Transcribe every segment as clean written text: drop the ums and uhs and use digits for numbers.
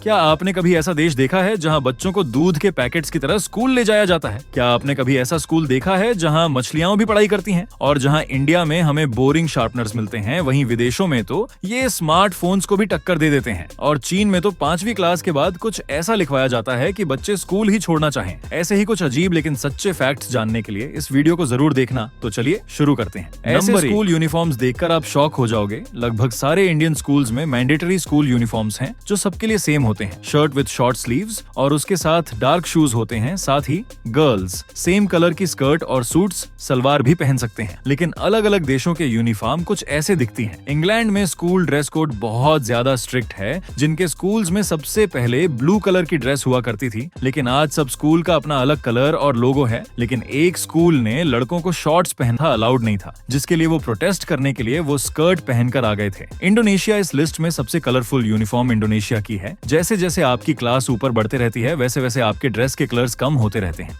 क्या आपने कभी ऐसा देश देखा है जहां बच्चों को दूध के पैकेट्स की तरह स्कूल ले जाया जाता है? क्या आपने कभी ऐसा स्कूल देखा है जहां मछलियां भी पढ़ाई करती हैं? और जहां इंडिया में हमें बोरिंग शार्पनर्स मिलते हैं, वहीं विदेशों में तो ये स्मार्टफोन्स को भी टक्कर दे देते हैं। और चीन में तो 5वीं क्लास के बाद कुछ ऐसा लिखवाया जाता है कि बच्चे स्कूल ही छोड़ना चाहें। ऐसे ही कुछ अजीब लेकिन सच्चे फैक्ट्स जानने के लिए इस वीडियो को जरूर देखना। तो चलिए शुरू करते हैं। ऐसे स्कूल यूनिफॉर्म्स देखकर आप शॉक हो जाओगे। लगभग सारे इंडियन स्कूल्स में मैंडेटरी स्कूल यूनिफॉर्म्स हैं जो सबके लिए सेम होते हैं। शर्ट विद शॉर्ट स्लीव्स और उसके साथ डार्क शूज होते हैं। साथ ही गर्ल्स सेम कलर की स्कर्ट और सूट्स सलवार भी पहन सकते हैं। लेकिन अलग अलग देशों के यूनिफॉर्म कुछ ऐसे दिखती हैं। इंग्लैंड में स्कूल ड्रेस कोड बहुत ज्यादा स्ट्रिक्ट है। जिनके स्कूल्स में सबसे पहले ब्लू कलर की ड्रेस हुआ करती थी, लेकिन आज सब स्कूल का अपना अलग कलर और लोगो है। लेकिन एक स्कूल ने लड़कों को शॉर्ट्स पहनना अलाउड नहीं था, जिसके लिए वो प्रोटेस्ट करने के लिए वो स्कर्ट पहनकर आ गए थे। इंडोनेशिया इस लिस्ट में सबसे कलरफुल यूनिफॉर्म इंडोनेशिया की है। जैसे जैसे आपकी क्लास ऊपर बढ़ते रहती है, वैसे वैसे आपके ड्रेस के कलर्स कम होते रहते हैं।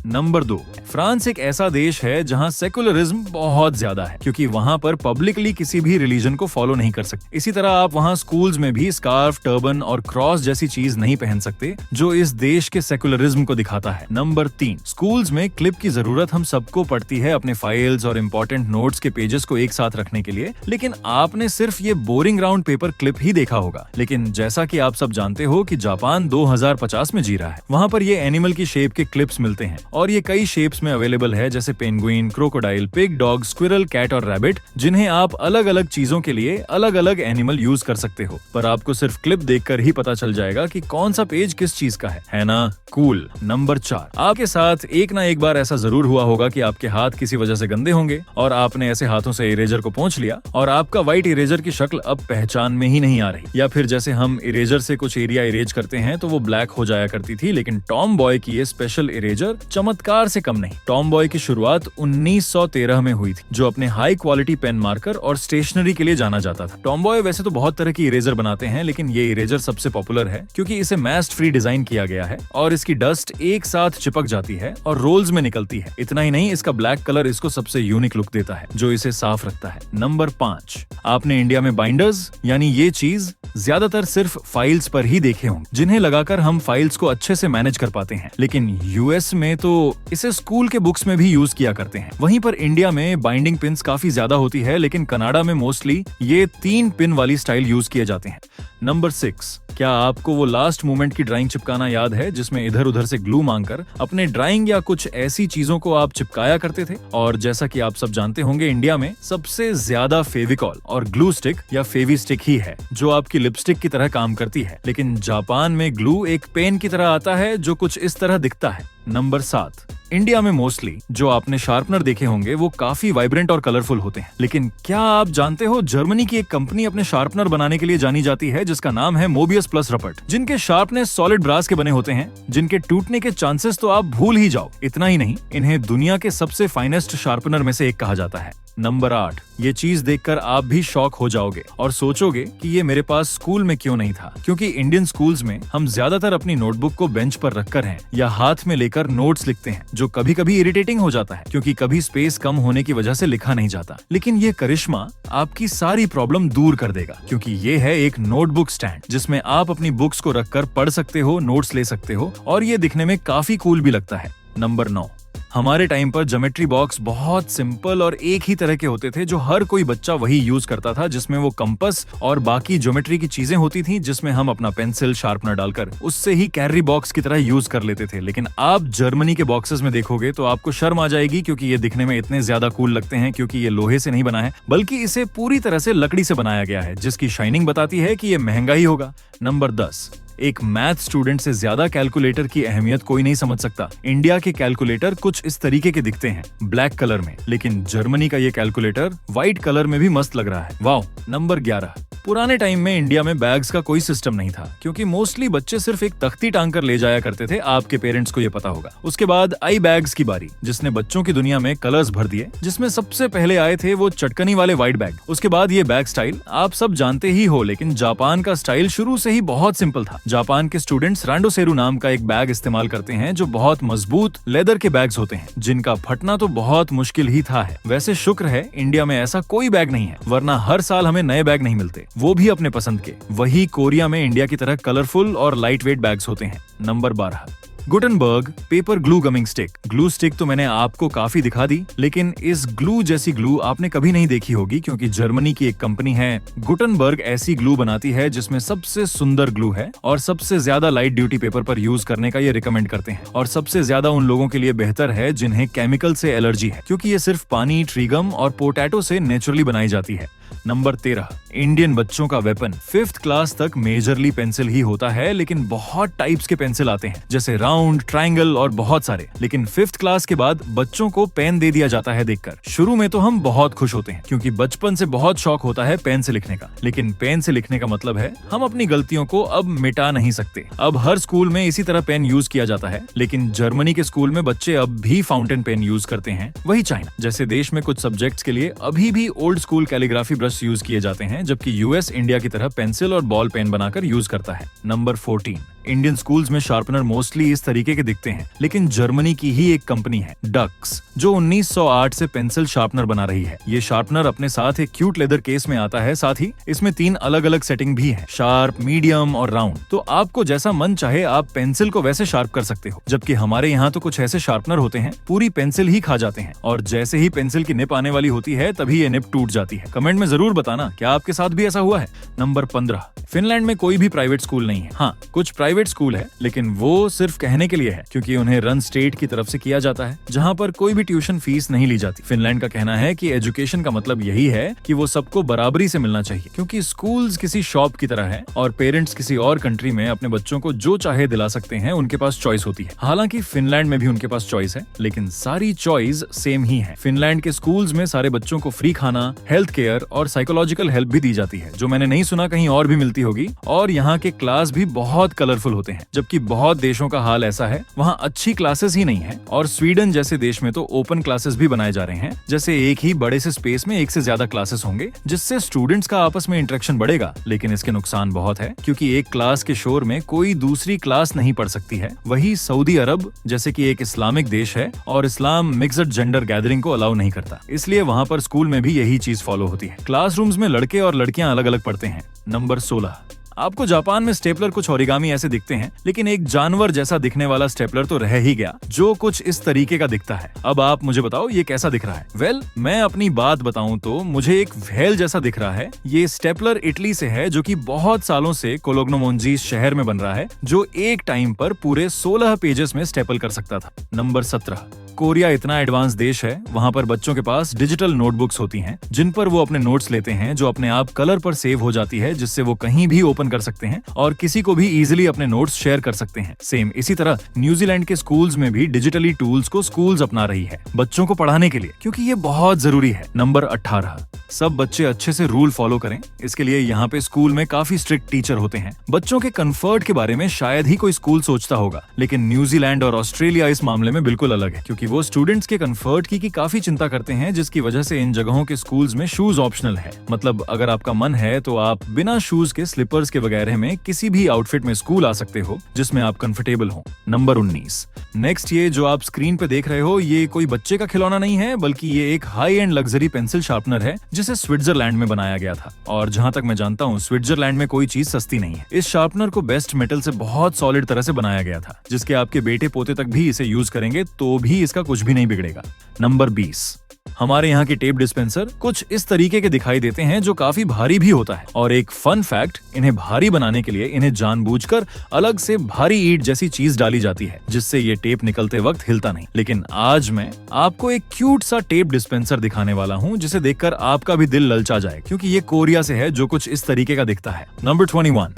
नंबर 2, फ्रांस एक ऐसा देश है जहां सेकुलरिज्म बहुत ज्यादा है, क्योंकि वहां पर पब्लिकली किसी भी रिलीजन को फॉलो नहीं कर सकते। इसी तरह आप वहां स्कूल्स में भी स्कार्फ, टर्बन और क्रॉस जैसी चीज नहीं पहन सकते, जो इस देश के सेकुलरिज्म को दिखाता है। नंबर 3, स्कूल्स में क्लिप की जरूरत हम सबको पड़ती है अपने फाइल्स और इम्पोर्टेंट नोट्स के पेजेस को एक साथ रखने के लिए। लेकिन आपने सिर्फ ये बोरिंग राउंड पेपर क्लिप ही देखा होगा। लेकिन जैसा कि आप सब जानते हो कि जापान 2050 में जी रहा है, वहां पर ये एनिमल की शेप के क्लिप्स मिलते हैं और ये कई शेप्स में अवेलेबल है, जैसे penguin, crocodile, pig, dog, squirrel, cat और रैबिट, जिन्हें आप अलग अलग चीजों के लिए अलग अलग एनिमल यूज कर सकते हो। पर आपको सिर्फ क्लिप देखकर ही पता चल जाएगा कि कौन सा पेज किस चीज का है ना? कूल। नंबर 4, आपके साथ एक ना एक बार ऐसा जरूर हुआ होगा कि आपके हाथ किसी वजह से गंदे होंगे और आपने ऐसे हाथों से इरेजर को पोंछ लिया और आपका व्हाइट इरेजर की शक्ल अब पहचान में ही नहीं आ रही। या फिर जैसे हम इरेजर से कुछ एरिया इरेज करते हैं तो वो ब्लैक हो जाया करती थी, लेकिन टॉम बॉय की ये स्पेशल इरेजर चमत्कार से कम नहीं। टॉम बॉय की शुरुआत 1913 में हुई थी, जो अपने हाई क्वालिटी पेन मार्कर और स्टेशनरी के लिए जाना जाता था। टॉम बॉय वैसे तो बहुत तरह की इरेजर बनाते हैं, लेकिन ये इरेजर सबसे पॉपुलर है क्योंकि इसे मैस्ट फ्री डिजाइन किया गया है और इसकी डस्ट एक साथ चिपक जाती है और रोल्स में निकलती है। इतना ही नहीं, इसका ब्लैक कलर इसको सबसे यूनिक लुक देता है, जो इसे साफ रखता है। नंबर 5, आपने इंडिया में बाइंडर्स यानी ये चीज ज्यादातर सिर्फ फाइल्स पर ही देखे होंगे, जिन्हें लगाकर हम फाइल्स को अच्छे से मैनेज कर पाते हैं। लेकिन यूएस में तो इसे स्कूल के बुक्स में भी यूज किया करते हैं। वहीं पर इंडिया में बाइंडिंग पिन्स काफी ज्यादा होती है, लेकिन कनाडा में मोस्टली ये 3 पिन वाली स्टाइल यूज किए जाते हैं। नंबर 6, क्या आपको वो लास्ट मोमेंट की ड्राइंग चिपकाना याद है, जिसमें इधर उधर से ग्लू मांगकर अपने ड्राइंग या कुछ ऐसी चीजों को आप चिपकाया करते थे? और जैसा कि आप सब जानते होंगे, इंडिया में सबसे ज्यादा फेविकॉल और ग्लू स्टिक या फेवी स्टिक ही है, जो आपकी लिपस्टिक की तरह काम करती है। लेकिन जापान में ग्लू एक पेन की तरह आता है, जो कुछ इस तरह दिखता है। नंबर 7, इंडिया में मोस्टली जो आपने शार्पनर देखे होंगे वो काफी वाइब्रेंट और कलरफुल होते हैं। लेकिन क्या आप जानते हो, जर्मनी की एक कंपनी अपने शार्पनर बनाने के लिए जानी जाती है, जिसका नाम है मोबियस प्लस रपट, जिनके शार्पनेस सॉलिड ब्रास के बने होते हैं, जिनके टूटने के चांसेस तो आप भूल ही जाओ। इतना ही नहीं, इन्हें दुनिया के सबसे फाइनेस्ट शार्पनर में से एक कहा जाता है। नंबर 8, ये चीज देखकर आप भी शॉक हो जाओगे और सोचोगे कि ये मेरे पास स्कूल में क्यों नहीं था, क्योंकि इंडियन स्कूल्स में हम ज्यादातर अपनी नोटबुक को बेंच पर रखकर हैं या हाथ में लेकर नोट्स लिखते हैं, जो कभी कभी इरिटेटिंग हो जाता है क्योंकि कभी स्पेस कम होने की वजह से लिखा नहीं जाता। लेकिन ये करिश्मा आपकी सारी प्रॉब्लम दूर कर देगा, क्योंकि ये है एक नोटबुक स्टैंड, जिसमें आप अपनी बुक्स को रखकर पढ़ सकते हो, नोट्स ले सकते हो और ये दिखने में काफी कूल भी लगता है। नंबर 9, हमारे टाइम पर ज्योमेट्री बॉक्स बहुत सिंपल और एक ही तरह के होते थे, जो हर कोई बच्चा वही यूज करता था, जिसमें वो कंपास और बाकी ज्योमेट्री की चीजें होती थी, जिसमें हम अपना पेंसिल शार्पनर डालकर उससे ही कैरी बॉक्स की तरह यूज कर लेते थे। लेकिन आप जर्मनी के बॉक्सेस में देखोगे तो आपको शर्म आ जाएगी, क्योंकि ये दिखने में इतने ज्यादा कूल लगते हैं, क्योंकि ये लोहे से नहीं बना है, बल्कि इसे पूरी तरह से लकड़ी से बनाया गया है, जिसकी शाइनिंग बताती है कि ये महंगा ही होगा। नंबर 10, एक मैथ स्टूडेंट से ज्यादा कैलकुलेटर की अहमियत कोई नहीं समझ सकता। इंडिया के कैलकुलेटर कुछ इस तरीके के दिखते हैं, ब्लैक कलर में, लेकिन जर्मनी का ये कैलकुलेटर व्हाइट कलर में भी मस्त लग रहा है। वाओ। नंबर 11, पुराने टाइम में इंडिया में बैग्स का कोई सिस्टम नहीं था, क्योंकि मोस्टली बच्चे सिर्फ एक तख्ती टांग कर ले जाया करते थे। आपके पेरेंट्स को ये पता होगा। उसके बाद आई बैग्स की बारी, जिसने बच्चों की दुनिया में कलर्स भर दिए, जिसमें सबसे पहले आए थे वो चटकनी वाले व्हाइट बैग। उसके बाद ये बैग स्टाइल आप सब जानते ही हो, लेकिन जापान का स्टाइल शुरू से ही बहुत सिंपल था। जापान के स्टूडेंट्स रांडोसेरू नाम का एक बैग इस्तेमाल करते हैं, जो बहुत मजबूत लेदर के बैग्स होते हैं, जिनका फटना तो बहुत मुश्किल ही था है। वैसे शुक्र है इंडिया में ऐसा कोई बैग नहीं है, वरना हर साल हमें नए बैग नहीं मिलते। वो भी अपने पसंद के। वही कोरिया में इंडिया की तरह कलरफुल और लाइट वेट बैग्स होते हैं। Number 12, Gutenberg paper glue gaming stick. Glue stick तो मैंने आपको काफी दिखा दी, लेकिन इस ग्लू जैसी ग्लू आपने कभी नहीं देखी होगी, क्योंकि जर्मनी की एक कंपनी है गुटेनबर्ग ऐसी ग्लू बनाती है जिसमें सबसे सुंदर ग्लू है और सबसे ज्यादा लाइट ड्यूटी पेपर पर यूज करने का ये रिकमेंड करते हैं। और सबसे ज्यादा उन लोगों के लिए बेहतर है जिन्हें केमिकल से एलर्जी है, क्योंकि ये सिर्फ पानी, ट्री गम और पोटैटो से नेचुरली बनाई जाती है। नंबर 13, इंडियन बच्चों का वेपन। 5th क्लास तक मेजरली पेंसिल ही होता है, लेकिन बहुत टाइप्स के पेंसिल आते हैं, जैसे राउंड, ट्रायंगल और बहुत सारे। लेकिन 5th क्लास के बाद बच्चों को पेन दे दिया जाता है देखकर। शुरू में तो हम बहुत खुश होते हैं, क्योंकि बचपन से बहुत शौक होता है पेन से लिखने का। लेकिन पेन से लिखने का मतलब है हम अपनी गलतियों को अब मिटा नहीं सकते। अब हर स्कूल में इसी तरह पेन यूज किया जाता है, लेकिन जर्मनी के स्कूल में बच्चे अब भी फाउंटेन पेन यूज करते हैं। वही चाइना जैसे देश में कुछ सब्जेक्ट्स के लिए अभी भी old school calligraphy brush use किए जाते हैं, जबकि यूएस इंडिया की तरह पेंसिल और बॉल पेन बनाकर यूज करता है। नंबर 14, इंडियन स्कूल्स में शार्पनर मोस्टली इस तरीके के दिखते हैं, लेकिन जर्मनी की ही एक कंपनी है डक्स, जो 1908 से पेंसिल शार्पनर बना रही है। ये शार्पनर अपने साथ एक क्यूट लेदर केस में आता है, साथ ही इसमें 3 अलग अलग सेटिंग भी है, शार्प, मीडियम और राउंड। तो आपको जैसा मन चाहे आप पेंसिल को वैसे शार्प कर सकते हो। जबकि हमारे यहाँ तो कुछ ऐसे शार्पनर होते हैं पूरी पेंसिल ही खा जाते हैं, और जैसे ही पेंसिल की निप आने वाली होती है तभी ये निप टूट जाती है। कमेंट में जरूर बताना क्या आपके साथ भी ऐसा हुआ है। नंबर 15, फिनलैंड में कोई भी प्राइवेट स्कूल नहीं है। हाँ, कुछ प्राइवेट स्कूल है, लेकिन वो सिर्फ कहने के लिए है, क्योंकि उन्हें रन स्टेट की तरफ से किया जाता है, जहाँ पर कोई भी ट्यूशन फीस नहीं ली जाती। फिनलैंड का कहना है कि एजुकेशन का मतलब यही है कि वो सबको बराबरी से मिलना चाहिए, क्योंकि स्कूल्स किसी शॉप की तरह है और पेरेंट्स किसी और कंट्री में अपने बच्चों को जो चाहे दिला सकते हैं। उनके पास चॉइस होती है। हालांकि फिनलैंड में भी उनके पास चॉइस है, लेकिन सारी चॉइस सेम ही है। फिनलैंड के स्कूल्स में सारे बच्चों को फ्री खाना, हेल्थ केयर और साइकोलॉजिकल हेल्प भी दी जाती है, जो मैंने नहीं सुना कहीं और भी मिलती होगी। और यहाँ के क्लास भी बहुत कलरफुल होते हैं, जबकि बहुत देशों का हाल ऐसा है वहाँ अच्छी क्लासेस ही नहीं है। और स्वीडन जैसे देश में तो ओपन क्लासेस भी बनाए जा रहे हैं, जैसे एक ही बड़े से स्पेस में एक से ज्यादा क्लासेस होंगे, जिससे स्टूडेंट्स का आपस में इंटरेक्शन बढ़ेगा। लेकिन इसके नुकसान बहुत है, क्योंकि एक क्लास के शोर में कोई दूसरी क्लास नहीं पढ़ सकती है। वही सऊदी अरब जैसे कि एक इस्लामिक देश है, और इस्लाम मिक्स्ड जेंडर गैदरिंग को अलाउ नहीं करता, इसलिए वहाँ पर स्कूल में भी यही चीज फॉलो होती है। क्लासरूम्स में लड़के और लड़कियां अलग अलग पढ़ते हैं। नंबर 16, आपको जापान में स्टेपलर कुछ ओरिगामी ऐसे दिखते हैं, लेकिन एक जानवर जैसा दिखने वाला स्टेपलर तो रह ही गया, जो कुछ इस तरीके का दिखता है। अब आप मुझे बताओ ये कैसा दिख रहा है? वेल, मैं अपनी बात बताऊं तो मुझे एक व्हेल जैसा दिख रहा है। ये स्टेपलर इटली से है, जो कि बहुत सालों से कोलोग्नो मोंजीस शहर में बन रहा है, जो एक टाइम पर पूरे 16 पेजेस में स्टेपल कर सकता था। नंबर 17, कोरिया इतना एडवांस देश है, वहाँ पर बच्चों के पास डिजिटल नोटबुक्स होती हैं, जिन पर वो अपने नोट्स लेते हैं, जो अपने आप कलर पर सेव हो जाती है, जिससे वो कहीं भी ओपन कर सकते हैं और किसी को भी इजीली अपने नोट्स शेयर कर सकते हैं। सेम इसी तरह न्यूजीलैंड के स्कूल्स में भी डिजिटली टूल्स को स्कूल्स अपना रही है बच्चों को पढ़ाने के लिए, क्योंकि ये बहुत जरूरी है। नंबर 18, सब बच्चे अच्छे से रूल फॉलो करें, इसके लिए यहाँ पे स्कूल में काफी स्ट्रिक्ट टीचर होते हैं। बच्चों के कंफर्ट के बारे में शायद ही कोई स्कूल सोचता होगा, लेकिन न्यूजीलैंड और ऑस्ट्रेलिया इस मामले में बिल्कुल अलग है, क्योंकि वो स्टूडेंट्स के कंफर्ट की काफी चिंता करते हैं, जिसकी वजह से इन जगहों के स्कूल्स में शूज ऑप्शनल है। मतलब अगर आपका मन है तो आप बिना शूज के, स्लीपर्स के वगैरह में किसी भी आउटफिट में स्कूल आ सकते हो जिसमें आप कंफर्टेबल हो। नंबर 19, नेक्स्ट, ये जो आप स्क्रीन पे देख रहे हो ये कोई बच्चे का खिलौना नहीं है, बल्कि ये एक high and luxury pencil sharpener है, जिसे स्विट्जरलैंड में बनाया गया था। और जहाँ तक मैं जानता हूँ स्विट्जरलैंड में कोई चीज सस्ती नहीं है। इस शार्पनर को बेस्ट मेटल से बहुत सॉलिड तरह से बनाया गया था, जिसके आपके बेटे पोते तक भी इसे यूज करेंगे तो भी इसका कुछ भी नहीं बिगड़ेगा। नंबर 20, हमारे यहाँ के टेप डिस्पेंसर कुछ इस तरीके के दिखाई देते हैं, जो काफी भारी भी होता है। और एक फन फैक्ट, इन्हें भारी बनाने के लिए इन्हें जानबूझकर अलग से भारी ईंट जैसी चीज डाली जाती है, जिससे ये टेप निकलते वक्त हिलता नहीं। लेकिन आज मैं आपको एक क्यूट सा टेप डिस्पेंसर दिखाने वाला हूँ, जिसे देखकर आपका भी दिल ललचा जाए, क्योंकि ये कोरिया से है, जो कुछ इस तरीके का दिखता है। नंबर 21,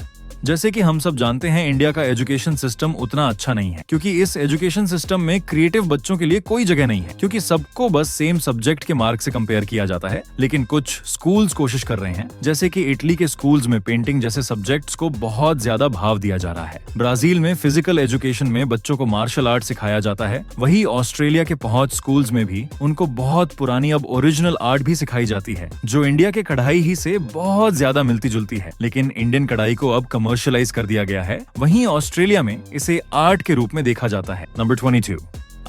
जैसे कि हम सब जानते हैं इंडिया का एजुकेशन सिस्टम उतना अच्छा नहीं है, क्योंकि इस एजुकेशन सिस्टम में क्रिएटिव बच्चों के लिए कोई जगह नहीं है, क्योंकि सबको बस सेम सब्जेक्ट के मार्क से कंपेयर किया जाता है। लेकिन कुछ स्कूल्स कोशिश कर रहे हैं, जैसे कि इटली के स्कूल्स में पेंटिंग जैसे सब्जेक्ट्स को बहुत ज्यादा भाव दिया जा रहा है। ब्राजील में फिजिकल एजुकेशन में बच्चों को मार्शल आर्ट सिखाया जाता है। वही ऑस्ट्रेलिया के पहुंच स्कूल्स में भी उनको बहुत पुरानी अब ओरिजिनल आर्ट भी सिखाई जाती है, जो इंडिया के कढ़ाई ही से बहुत ज्यादा मिलती जुलती है। लेकिन इंडियन कढ़ाई को अब कमर्शियलाइज कर दिया गया है, वहीं ऑस्ट्रेलिया में इसे आर्ट के रूप में देखा जाता है। नंबर 22,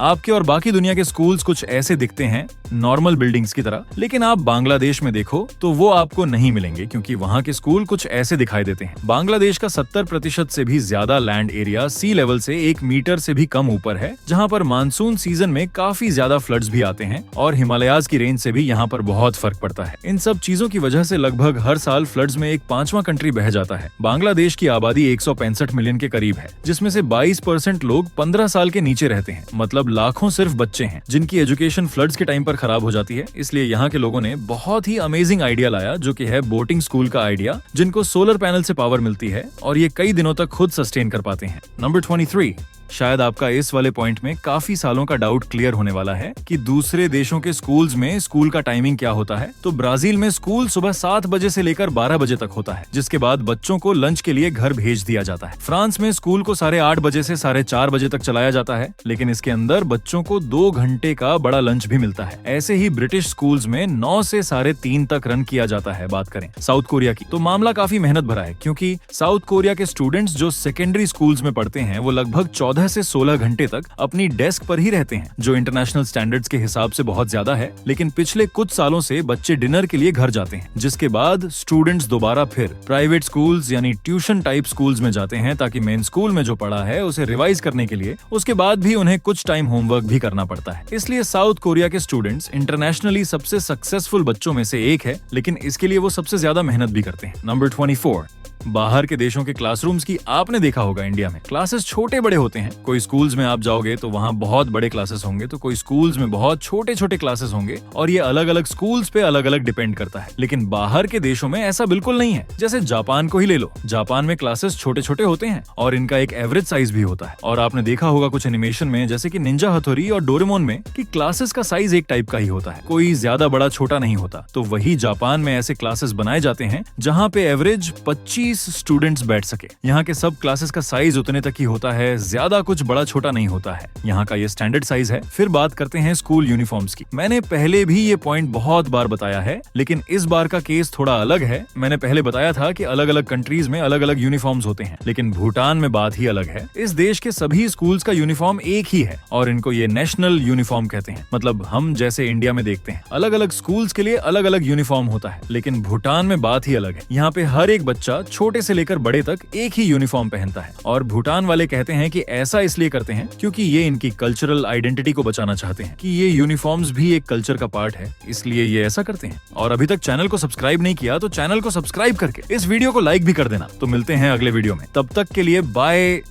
आपके और बाकी दुनिया के स्कूल्स कुछ ऐसे दिखते हैं, नॉर्मल बिल्डिंग्स की तरह, लेकिन आप बांग्लादेश में देखो तो वो आपको नहीं मिलेंगे, क्योंकि वहाँ के स्कूल कुछ ऐसे दिखाई देते हैं। बांग्लादेश का 70% से भी ज्यादा लैंड एरिया सी लेवल से 1 मीटर से भी कम ऊपर है, जहाँ पर मानसून सीजन में काफी ज्यादा फ्लड्स भी आते हैं और हिमालयाज की रेंज से भी यहाँ पर बहुत फर्क पड़ता है। इन सब चीजों की वजह से लगभग हर साल फ्लड्स में एक 5वां कंट्री बह जाता है। बांग्लादेश की आबादी 165 मिलियन के करीब है, जिसमें से 22% लोग 15 साल के नीचे रहते हैं। मतलब लाखों सिर्फ बच्चे हैं जिनकी एजुकेशन फ्लड्स के टाइम पर खराब हो जाती है। इसलिए यहाँ के लोगों ने बहुत ही अमेजिंग आइडिया लाया, जो कि है बोटिंग स्कूल का आइडिया, जिनको सोलर पैनल से पावर मिलती है और ये कई दिनों तक खुद सस्टेन कर पाते हैं। नंबर 23, शायद आपका इस वाले पॉइंट में काफी सालों का डाउट क्लियर होने वाला है कि दूसरे देशों के स्कूल्स में स्कूल का टाइमिंग क्या होता है। तो ब्राजील में स्कूल सुबह 7 बजे से लेकर 12 बजे तक होता है, जिसके बाद बच्चों को लंच के लिए घर भेज दिया जाता है। फ्रांस में स्कूल को 8:30 बजे से 4:30 बजे तक चलाया जाता है, लेकिन इसके अंदर बच्चों को 2 घंटे का बड़ा लंच भी मिलता है। ऐसे ही ब्रिटिश स्कूल्स में 9 से 3:30 तक रन किया जाता है। बात करें साउथ कोरिया की, तो मामला काफी मेहनत भरा है, क्योंकि साउथ कोरिया के स्टूडेंट्स जो सेकेंडरी स्कूल्स में पढ़ते हैं वो लगभग 14 से 16 घंटे तक अपनी डेस्क पर ही रहते हैं, जो इंटरनेशनल स्टैंडर्ड्स के हिसाब से बहुत ज्यादा है। लेकिन पिछले कुछ सालों से बच्चे डिनर के लिए घर जाते हैं, जिसके बाद स्टूडेंट्स दोबारा फिर प्राइवेट स्कूल्स यानी ट्यूशन टाइप स्कूल्स में जाते हैं, ताकि मेन स्कूल में जो पढ़ा है उसे रिवाइज करने के लिए उसके बाद भी उन्हें कुछ टाइम होमवर्क भी करना पड़ता है। इसलिए साउथ कोरिया के स्टूडेंट्स इंटरनेशनली सबसे सक्सेसफुल बच्चों में से एक है, लेकिन इसके लिए वो सबसे ज्यादा मेहनत भी करते हैं। नंबर 24, बाहर के देशों के क्लासरूम्स की आपने देखा होगा, इंडिया में क्लासेस छोटे बड़े होते हैं। कोई स्कूल्स में आप जाओगे तो वहाँ बहुत बड़े क्लासेस होंगे, तो कोई स्कूल्स में बहुत छोटे छोटे क्लासेस होंगे, और ये अलग अलग स्कूल्स पे अलग अलग डिपेंड करता है। लेकिन बाहर के देशों में ऐसा बिल्कुल नहीं है। जैसे जापान को ही ले लो, जापान में क्लासेस छोटे छोटे होते हैं और इनका एक एवरेज साइज भी होता है। और आपने देखा होगा कुछ एनिमेशन में, जैसे कि निंजा हथौड़ी और डोरेमोन में, कि क्लासेस का साइज एक टाइप का ही होता है, कोई ज्यादा बड़ा छोटा नहीं होता। तो वही जापान में ऐसे क्लासेस बनाए जाते हैं जहाँ पे एवरेज 25 स्टूडेंट्स बैठ सके। यहाँ के सब क्लासेस का साइज उतने तक ही होता है, ज्यादा कुछ बड़ा छोटा नहीं होता है। यहाँ का ये स्टैंडर्ड साइज है। फिर बात करते हैं स्कूल यूनिफॉर्म्स की। मैंने पहले भी ये पॉइंट बहुत बार बताया है, लेकिन इस बार का केस थोड़ा अलग है। मैंने पहले बताया था कि अलग अलग कंट्रीज में अलग अलग यूनिफॉर्म्स होते हैं, लेकिन भूटान में बात ही अलग है। इस देश के सभी स्कूल्स का यूनिफॉर्म एक ही है और इनको ये नेशनल यूनिफॉर्म कहते हैं। मतलब हम जैसे इंडिया में देखते हैं अलग अलग स्कूल्स के लिए अलग अलग यूनिफॉर्म होता है, लेकिन भूटान में बात ही अलग है। यहाँ पे हर एक बच्चा छोटे से लेकर बड़े तक एक ही यूनिफॉर्म पहनता है। और भूटान वाले कहते हैं कि ऐसा इसलिए करते हैं क्योंकि ये इनकी कल्चरल आइडेंटिटी को बचाना चाहते हैं, कि ये यूनिफॉर्म्स भी एक कल्चर का पार्ट है, इसलिए ये ऐसा करते हैं। और अभी तक चैनल को सब्सक्राइब नहीं किया तो चैनल को सब्सक्राइब करके इस वीडियो को लाइक भी कर देना। तो मिलते हैं अगले वीडियो में, तब तक के लिए बाय।